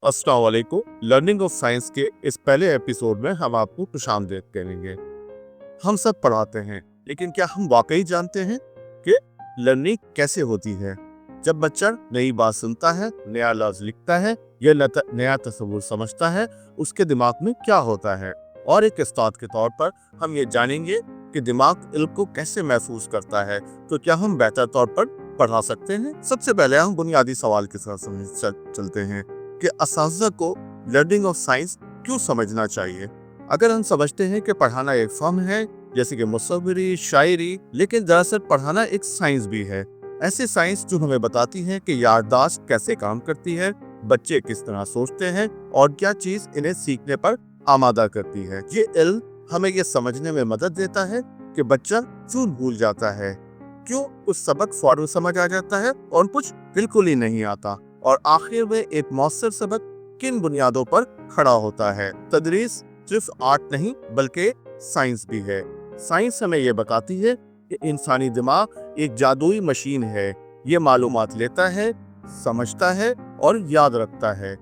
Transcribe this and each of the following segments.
अस्सलाम वालेकुम। Learning of science के इस पहले एपिसोड में हम आपको खुशामदीद करेंगे। हम सब पढ़ाते हैं, लेकिन क्या हम वाकई जानते हैं कि लर्निंग कैसे होती है? जब बच्चा नई बात सुनता है, नया लफ्ज लिखता है या नया तस्वुर समझता है, उसके दिमाग में क्या होता है? और एक उस्ताद के तौर पर हम ये जानेंगे कि दिमाग इल्म को कैसे महफूज करता है। तो क्या हम बेहतर तौर पर पढ़ा सकते हैं? सबसे पहले हम बुनियादी सवाल के साथ चलते हैं कि असातिज़ा को लर्निंग ऑफ साइंस क्यों समझना चाहिए। अगर हम समझते हैं कि पढ़ाना एक फन है, जैसे कि मुसव्विरी, शायरी, लेकिन दरअसल पढ़ाना एक साइंस भी है। ऐसी साइंस जो हमें बताती है कि याददाश्त कैसे काम करती है, बच्चे किस तरह सोचते हैं और क्या चीज इन्हें सीखने पर आमादा करती है। ये इल्म हमें ये समझने में मदद देता है कि बच्चा क्यों भूल जाता है, क्यों कुछ सबक फौरन समझ आ जाता है और कुछ बिल्कुल ही नहीं आता, और आखिर में एक मौसर सबक किन बुनियादों पर खड़ा होता है। तदरीस सिर्फ आर्ट नहीं बल्कि साइंस भी है। साइंस हमें ये बताती है कि इंसानी दिमाग एक जादुई मशीन है। ये मालूमात लेता है, समझता है और याद रखता है।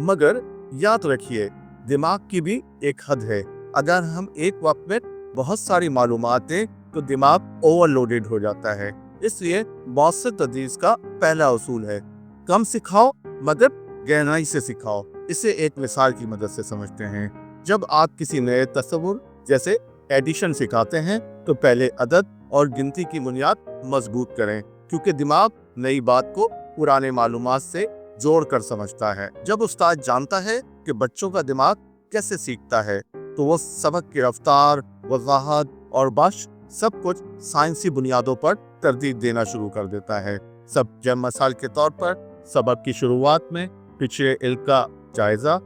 मगर याद रखिए, दिमाग की भी एक हद है। अगर हम एक वक्त में बहुत सारी मालूमात दें तो दिमाग ओवरलोडेड हो जाता है। इसलिए मौसर तदरीस का पहला उसूल है, कम सिखाओ मगर गहराई से सिखाओ। इसे एक मिसाल की मदद से समझते हैं। जब आप किसी नए तस्वुर जैसे एडिशन सिखाते हैं तो पहले अदद और गिनती की बुनियाद मजबूत करें, क्योंकि दिमाग नई बात को पुराने मालूमात से जोड़ कर समझता है। जब उस्ताद जानता है कि बच्चों का दिमाग कैसे सीखता है, तो वो सबक की रफ्तार, वजाहत और बश सब कुछ साइंसी बुनियादों पर तरतीब देना शुरू कर देता है। सब जब मिसाल के तौर पर सबक की शुरुआत में पिछले इल्म का जायजा,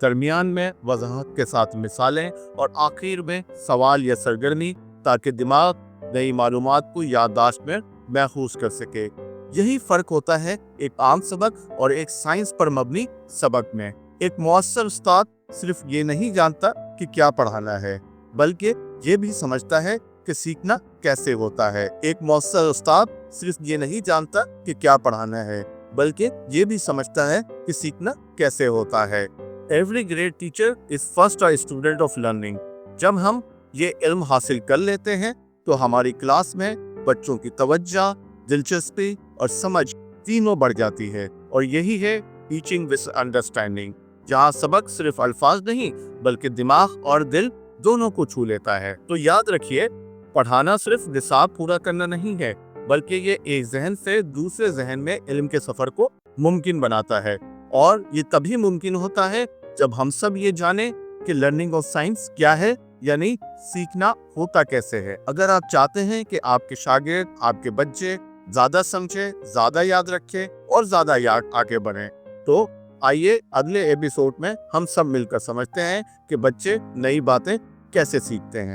दरमियान में वजाहत के साथ मिसालें और आखिर में सवाल या सरगर्मी, ताकि दिमाग नई मालूमात को याददाश्त में महफूज कर सके। यही फर्क होता है एक आम सबक और एक साइंस पर मबनी सबक में। एक मुअस्सर उस्ताद सिर्फ ये नहीं जानता कि क्या पढ़ाना है, बल्कि ये भी समझता है कि सीखना कैसे होता है। एक मुअस्सर उस्ताद सिर्फ ये नहीं जानता कि क्या पढ़ाना है, बल्कि ये भी समझता है कि सीखना कैसे होता है। Every great teacher is first a student of learning. जब हम ये इल्म हासिल कर लेते हैं तो हमारी क्लास में बच्चों की तवज्जो, दिलचस्पी और समझ तीनों बढ़ जाती है। और यही है टीचिंग विद अंडरस्टैंडिंग, जहाँ सबक सिर्फ अल्फाज नहीं बल्कि दिमाग और दिल दोनों को छू लेता है। तो याद रखिए, पढ़ाना सिर्फ निसाब पूरा करना नहीं है, बल्कि ये एक जहन से दूसरे जहन में इल्म के सफर को मुमकिन बनाता है। और ये तभी मुमकिन होता है जब हम सब ये जाने कि लर्निंग ऑफ साइंस क्या है, यानी सीखना होता कैसे है। अगर आप चाहते हैं कि आपके शागिर्द, आपके बच्चे ज्यादा समझे, ज्यादा याद रखें और ज्यादा याद आगे बढ़ें, तो आइए अगले एपिसोड में हम सब मिलकर समझते हैं कि बच्चे नई बातें कैसे सीखते हैं।